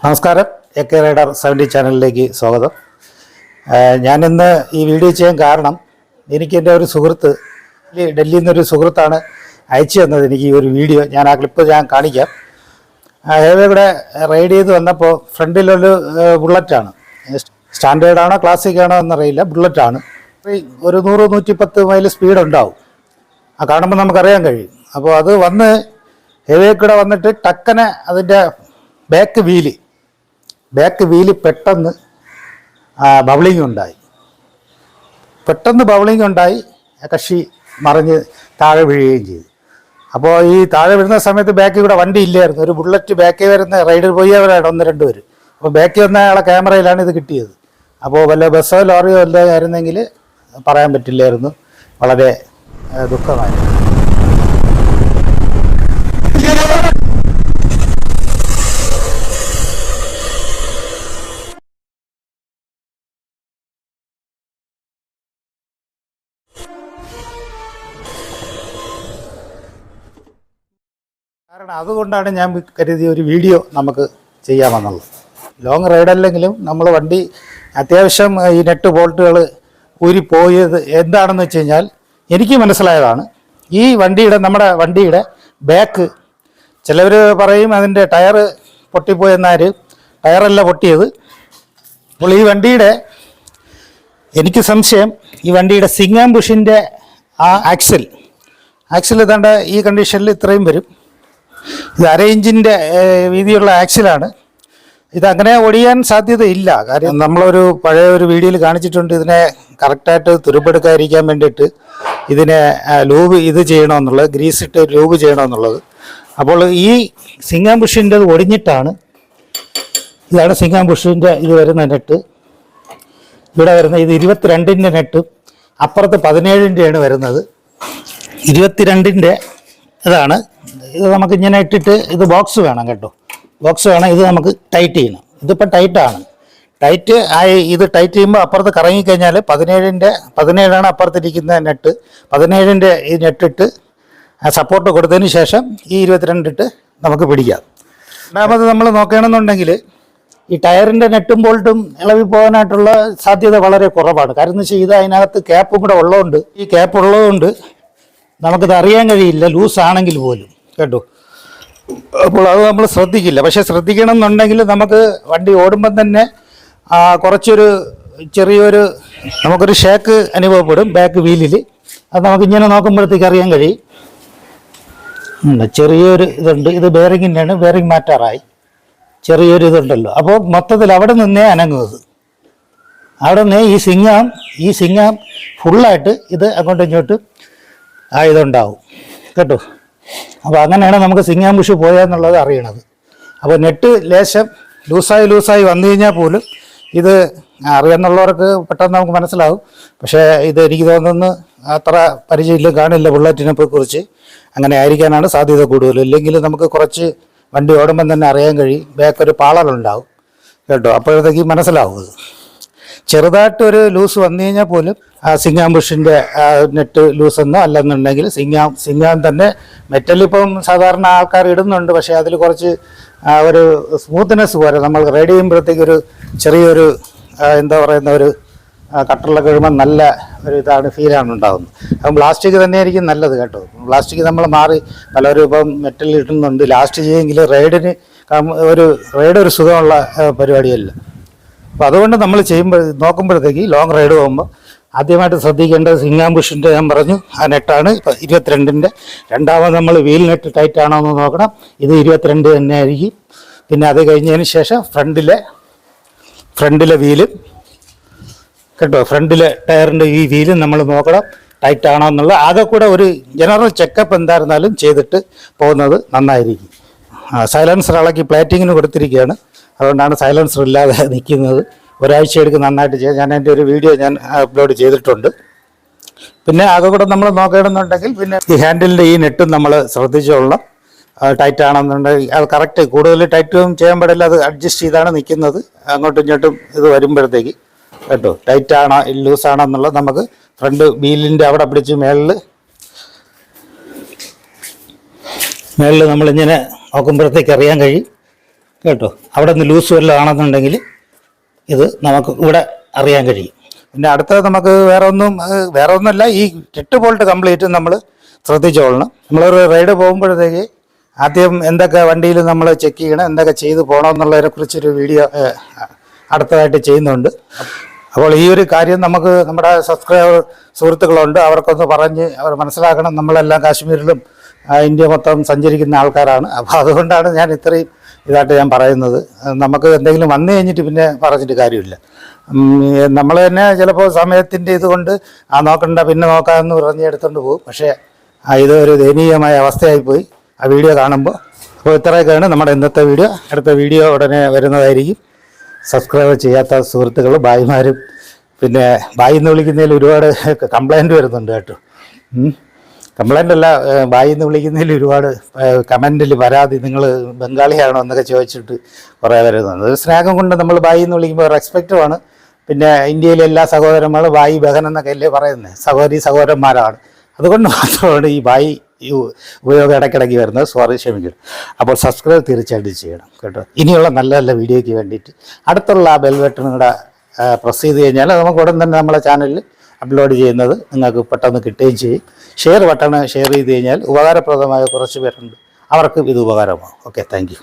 നമസ്കാരം, A K rider 70 ചാനലിലേക്ക് സ്വാഗതം. ഞാനിന്ന് ഈ വീഡിയോ ചെയ്യാൻ കാരണം എനിക്ക് എൻ്റെ ഒരു സുഹൃത്ത് ഡൽഹിയിൽ നിന്നൊരു സുഹൃത്താണ് അയച്ചു തന്നത് എനിക്ക് ഈ ഒരു വീഡിയോ. ഞാൻ ആ ക്ലിപ്പ് കാണിക്കാം. ഹൈവേ ഇവിടെ റൈഡ് ചെയ്ത് വന്നപ്പോൾ ഫ്രണ്ടിലൊരു ബുള്ളറ്റാണ്. സ്റ്റാൻഡേർഡാണോ ക്ലാസിക് ആണോ എന്നറിയില്ല, ബുള്ളറ്റാണ്. ഒരു 100-110 മൈൽ സ്പീഡ് ഉണ്ടാവും. ആ കാണുമ്പോൾ നമുക്കറിയാൻ കഴിയും. അപ്പോൾ അത് വന്ന് ഹൈവേ കൂടെ വന്നിട്ട് ടക്കനെ അതിൻ്റെ ബാക്ക് വീല് പെട്ടെന്ന് ബൗളിംഗ് ഉണ്ടായി. കക്ഷി മറിഞ്ഞ് താഴെ വീഴുകയും ചെയ്തു. അപ്പോൾ ഈ താഴെ വീഴുന്ന സമയത്ത് ബാക്കിൽ കൂടെ വണ്ടി ഇല്ലായിരുന്നു. ഒരു ബുള്ളറ്റ് ബാക്കിൽ വരുന്ന റൈഡർ പോയവരാണ് 1-2 പേര്. അപ്പോൾ ബാക്കിൽ വന്ന ആളെ ക്യാമറയിലാണ് ഇത് കിട്ടിയത്. അപ്പോൾ വല്ല ബസ്സോ ലോറിയോ വല്ലതും ആയിരുന്നെങ്കിൽ പറയാൻ പറ്റില്ലായിരുന്നു. വളരെ ദുഃഖമായിരുന്നു. കാരണം അതുകൊണ്ടാണ് ഞാൻ കരുതിയ ഒരു വീഡിയോ നമുക്ക് ചെയ്യാമെന്നുള്ളത്. ലോങ് റൈഡല്ലെങ്കിലും നമ്മൾ വണ്ടി അത്യാവശ്യം ഈ നെറ്റ് ബോൾട്ടുകൾ ഊരിപ്പോയത് എന്താണെന്ന് വെച്ച് കഴിഞ്ഞാൽ എനിക്ക് മനസ്സിലായതാണ്. ഈ നമ്മുടെ വണ്ടിയുടെ ബാക്ക് ചിലവർ പറയും അതിൻ്റെ ടയർ പൊട്ടിപ്പോയെന്നാര്. ടയറല്ല പൊട്ടിയത്. അപ്പോൾ ഈ വണ്ടിയുടെ എനിക്ക് സംശയം ഈ വണ്ടിയുടെ സിംഗാം ബുഷിൻ്റെ ആ ആക്സിൽ ഇതാണ്ട ഈ കണ്ടീഷനിൽ ഇത്രയും വരും. ഇത് 1/2 ഇഞ്ചിൻ്റെ വീതിയുള്ള ആക്സിലാണ്. ഇതങ്ങനെ ഒടിയാൻ സാധ്യതയില്ല. കാര്യം നമ്മളൊരു പഴയ ഒരു വീഡിയോയിൽ കാണിച്ചിട്ടുണ്ട്. ഇതിനെ കറക്റ്റായിട്ട് തുരുമ്പെടുക്കാതിരിക്കാൻ വേണ്ടിയിട്ട് ഇതിനെ ലൂബ് ചെയ്യണമെന്നുള്ളത്, ഗ്രീസിട്ട് ലൂബ് ചെയ്യണമെന്നുള്ളത്. അപ്പോൾ ഈ സിംഗാം ബുഷിൻ്റെ ഒടിഞ്ഞിട്ടാണ്. ഇതാണ് സിംഗാം ബുഷിൻ്റെ ഇത് വരുന്ന നെറ്റ്. ഇവിടെ വരുന്ന ഇത് 22-ൻ്റെ നെട്ട്, അപ്പുറത്ത് 17-ൻ്റെയാണ് വരുന്നത്. 22-ൻ്റെ ഇതാണ്. ഇത് നമുക്ക് ഇങ്ങനെ ഇട്ടിട്ട് ഇത് ബോക്സ് വേണം കേട്ടോ, ബോക്സ് വേണം. ഇത് നമുക്ക് ടൈറ്റ് ചെയ്യണം. ഇതിപ്പോൾ ടൈറ്റാണ്. ഇത് ടൈറ്റ് ചെയ്യുമ്പോൾ അപ്പുറത്ത് കറങ്ങിക്കഴിഞ്ഞാൽ 17-ാണ് അപ്പുറത്തിരിക്കുന്ന നെട്ട്. 17-ൻ്റെ ഈ നെട്ടിട്ട് സപ്പോർട്ട് കൊടുത്തതിന് ശേഷം ഈ 22 ഇട്ട് നമുക്ക് പിടിക്കാം. രണ്ടാമത് നമ്മൾ നോക്കുകയാണെന്നുണ്ടെങ്കിൽ ഈ ടയറിൻ്റെ നെട്ടും ബോൾട്ടും ഇളവി പോകാനായിട്ടുള്ള സാധ്യത വളരെ കുറവാണ്. കാരണം എന്ന് വെച്ചാൽ ഇത് അതിനകത്ത് ക്യാപ്പും കൂടെ ഉള്ളതുകൊണ്ട്, ഈ ക്യാപ്പ് ഉള്ളതുകൊണ്ട് നമുക്കിത് അറിയാൻ കഴിയില്ല ലൂസാണെങ്കിൽ പോലും കേട്ടോ. അപ്പോൾ അത് നമ്മൾ ശ്രദ്ധിക്കില്ല. പക്ഷേ ശ്രദ്ധിക്കണം എന്നുണ്ടെങ്കിൽ നമുക്ക് വണ്ടി ഓടുമ്പം തന്നെ ചെറിയൊരു നമുക്കൊരു ഷേക്ക് അനുഭവപ്പെടും ബാക്ക് വീലിൽ. അത് നമുക്കിങ്ങനെ നോക്കുമ്പോഴത്തേക്ക് അറിയാൻ കഴിയും. ചെറിയൊരു ഇതുണ്ട്. ഇത് ബെയറിങ്ങിൻ്റെയാണ്. ബെയറിങ് മാറ്റാറായി. ചെറിയൊരു ഇതുണ്ടല്ലോ. അപ്പോൾ മൊത്തത്തിൽ അവിടെ നിന്നേ അനങ്ങുന്നത്. അവിടെ നിന്നേ ഈ സിംഗാം ഫുള്ളായിട്ട് ഇത് അങ്ങോട്ടും ഇങ്ങോട്ടും ഇതുണ്ടാവും കേട്ടോ. അപ്പോൾ അങ്ങനെയാണ് നമുക്ക് സിംഗാം ബുഷ് പോയെന്നുള്ളത് അറിയണത്. അപ്പോൾ നെറ്റ് ലേശം ലൂസായി വന്നു കഴിഞ്ഞാൽ പോലും ഇത് അറിയാമെന്നുള്ളവർക്ക് പെട്ടെന്ന് നമുക്ക് മനസ്സിലാവും. പക്ഷേ ഇത് എനിക്ക് തോന്നുന്നു അത്ര പരിചയമില്ല, കാണില്ല ബുള്ളറ്റിനെ കുറിച്ച്. അങ്ങനെ ആയിരിക്കാനാണ് സാധ്യത കൂടുതൽ. ഇല്ലെങ്കിൽ നമുക്ക് കുറച്ച് വണ്ടി ഓടുമ്പം തന്നെ അറിയാൻ കഴിയും. ബാക്കൊരു പാളലുണ്ടാവും കേട്ടോ. അപ്പോഴത്തേക്ക് മനസ്സിലാവും. അത് ചെറുതായിട്ടൊരു ലൂസ് വന്നു കഴിഞ്ഞാൽ പോലും ആ സിംഗാം ബുഷിൻ്റെ നെറ്റ് ലൂസെന്നോ അല്ലെന്നുണ്ടെങ്കിൽ സിംഗാം തന്നെ മെറ്റലിപ്പം സാധാരണ ആൾക്കാർ ഇടുന്നുണ്ട്. പക്ഷേ അതിൽ കുറച്ച് ഒരു സ്മൂത്ത്നെസ് പോലെ നമ്മൾ റൈഡ് ചെയ്യുമ്പോഴത്തേക്ക് ഒരു ചെറിയൊരു ഒരു കട്ടറിലൊക്കെ ഇടുമ്പോൾ നല്ല ഒരു ഫീലാണ് ഉണ്ടാകുന്നത്. അപ്പം പ്ലാസ്റ്റിക് തന്നെയായിരിക്കും നല്ലത് കേട്ടോ. പ്ലാസ്റ്റിക് നമ്മൾ മാറി പലരും ഇപ്പം മെറ്റൽ ഇടുന്നുണ്ട്. ലാസ്റ്റ് ചെയ്യുമെങ്കിൽ റൈഡ് ഒരു സുഖമുള്ള പരിപാടിയല്ല. അപ്പോൾ അതുകൊണ്ട് നമ്മൾ നോക്കുമ്പോഴത്തേക്ക് ലോങ് റൈഡ് പോകുമ്പോൾ ആദ്യമായിട്ട് ശ്രദ്ധിക്കേണ്ടത് സിംഗാം ബുഷിൻ്റെ ഞാൻ പറഞ്ഞു ആ നെറ്റാണ്. ഇപ്പോൾ 22-ൻ്റെ. രണ്ടാമത് നമ്മൾ വീൽ നെറ്റ് ടൈറ്റ് ആണോ എന്ന് നോക്കണം. ഇത് 22 തന്നെ ആയിരിക്കും. പിന്നെ അത് കഴിഞ്ഞതിന് ശേഷം ഫ്രണ്ടിലെ വീല് കേട്ടോ, ഫ്രണ്ടിലെ ടയറിൻ്റെ ഈ വീലും നമ്മൾ നോക്കണം ടൈറ്റ് ആണോ എന്നുള്ള. ആകെ കൂടെ ഒരു ജനറൽ ചെക്കപ്പ് എന്തായിരുന്നാലും ചെയ്തിട്ട് പോകുന്നത് നന്നായിരിക്കും. സൈലൻസർ ഇളക്കി പ്ലേറ്റിങ്ങിന് കൊടുത്തിരിക്കുകയാണ്. അതുകൊണ്ടാണ് സൈലൻസർ ഇല്ലാതെ നിൽക്കുന്നത്. ഒരാഴ്ച എടുക്കും നന്നായിട്ട് ചെയ്യാൻ. ഞാൻ എൻ്റെ ഒരു വീഡിയോ അപ്ലോഡ് ചെയ്തിട്ടുണ്ട്. പിന്നെ ആകെ കൂടെ നമ്മൾ നോക്കുകയാണെന്നുണ്ടെങ്കിൽ പിന്നെ ഈ ഹാൻഡിലിൻ്റെ ഈ നെട്ടും നമ്മൾ ശ്രദ്ധിച്ചോളണം. ടൈറ്റ് ആണെന്നുണ്ടെങ്കിൽ അത് കറക്റ്റ്, കൂടുതൽ ടൈറ്റും ചെയ്യാൻ പാടില്ല. അത് അഡ്ജസ്റ്റ് ചെയ്താണ് നിൽക്കുന്നത്. അങ്ങോട്ടും ഇങ്ങോട്ടും ഇത് വരുമ്പോഴത്തേക്ക് കേട്ടോ ടൈറ്റ് ആണോ ലൂസാണോ എന്നുള്ളത് നമുക്ക് ഫ്രണ്ട് വീലിൻ്റെ അവിടെ പിടിച്ച് മേളിൽ നമ്മളിങ്ങനെ നോക്കുമ്പോഴത്തേക്ക് അറിയാൻ കഴിയും. കേട്ടോ. അവിടെ നിന്ന് ലൂസ് വല്ലതും ആണെന്നുണ്ടെങ്കിൽ ഇത് നമുക്ക് ഇവിടെ അറിയാൻ കഴിയും. പിന്നെ അടുത്തത് നമുക്ക് വേറെ ഒന്നുമല്ല, ഈ 8 ബോൾട്ട് കംപ്ലീറ്റ് നമ്മൾ ശ്രദ്ധിച്ചോളണം. നമ്മളൊരു റൈഡ് പോകുമ്പോഴത്തേക്ക് ആദ്യം എന്തൊക്കെ വണ്ടിയിൽ നമ്മൾ ചെക്ക് ചെയ്യണം, എന്തൊക്കെ ചെയ്ത് പോകണം എന്നുള്ളതിനെ കുറിച്ചൊരു വീഡിയോ അടുത്തതായിട്ട് ചെയ്യുന്നുണ്ട്. അപ്പോൾ ഈ ഒരു കാര്യം നമുക്ക് നമ്മുടെ സബ്സ്ക്രൈബർ സുഹൃത്തുക്കളുണ്ട്, അവർക്കൊന്ന് പറഞ്ഞ് അവർ മനസ്സിലാക്കണം. നമ്മളെല്ലാം കാശ്മീരിലും ഇന്ത്യ മൊത്തം സഞ്ചരിക്കുന്ന ആൾക്കാരാണ്. അപ്പോൾ അതുകൊണ്ടാണ് ഞാൻ ഇത്രയും ഇതായിട്ട് ഞാൻ പറയുന്നത്. നമുക്ക് എന്തെങ്കിലും വന്നു കഴിഞ്ഞിട്ട് പിന്നെ പറഞ്ഞിട്ട് കാര്യമില്ല. നമ്മൾ തന്നെ ചിലപ്പോൾ സമയത്തിൻ്റെ ഇതുകൊണ്ട് നോക്കണ്ട പിന്നെ നോക്കാമെന്ന് പറഞ്ഞ് എടുത്തുകൊണ്ട് പോകും. പക്ഷേ ഇതൊരു ദയനീയമായ അവസ്ഥയായിപ്പോയി ആ വീഡിയോ കാണുമ്പോൾ. അപ്പോൾ ഇത്രയൊക്കെയാണ് നമ്മുടെ ഇന്നത്തെ വീഡിയോ. അടുത്ത വീഡിയോ ഉടനെ വരുന്നതായിരിക്കും. സബ്സ്ക്രൈബ് ചെയ്യാത്ത സുഹൃത്തുക്കൾ ഭായിമാരും പിന്നെ ഭായി എന്ന് വിളിക്കുന്നതിൽ ഒരുപാട് കംപ്ലൈൻറ്റ് വരുന്നുണ്ട് കേട്ടോ. കംപ്ലൈൻ്റ് അല്ല, ഭായി എന്ന് വിളിക്കുന്നതിൽ ഒരുപാട് കമൻറ്റിൽ പരാതി, നിങ്ങൾ ബംഗാളിയാണോ എന്നൊക്കെ ചോദിച്ചിട്ട് കുറേ വരുന്നുണ്ട്. ഒരു സ്നേഹം കൊണ്ട് നമ്മൾ ഭായി എന്ന് വിളിക്കുമ്പോൾ റെസ്പെക്റ്റുമാണ്. പിന്നെ ഇന്ത്യയിലെ എല്ലാ സഹോദരന്മാരും ഭായി ബഹൻ എന്നൊക്കെ അല്ലേ പറയുന്നത്, സഹോദരന്മാരാണ്. അതുകൊണ്ട് മാത്രമാണ് ഈ ഭായി ഉപയോഗം ഇടയ്ക്കിടയ്ക്ക് വരുന്നത്. സോറി, ക്ഷമിക്കണം. അപ്പോൾ സബ്സ്ക്രൈബ് തീർച്ചയായിട്ടും ചെയ്യണം കേട്ടോ. ഇനിയുള്ള നല്ല നല്ല വീഡിയോയ്ക്ക് വേണ്ടിയിട്ട് അടുത്തുള്ള ആ ബെൽ ബട്ടൺ കൂടെ പ്രസ് ചെയ്ത് കഴിഞ്ഞാൽ നമുക്ക് ഉടൻ തന്നെ നമ്മളെ ചാനലിൽ അപ്ലോഡ് ചെയ്യുന്നത് നിങ്ങൾക്ക് പെട്ടെന്ന് കിട്ടുകയും ചെയ്യും. ഷെയർ ബട്ടൺ ഷെയർ ചെയ്ത് കഴിഞ്ഞാൽ ഉപകാരപ്രദമായ കുറച്ച് പേരുണ്ട്, അവർക്കും ഇത് ഉപകാരമാകും. Okay, thank you.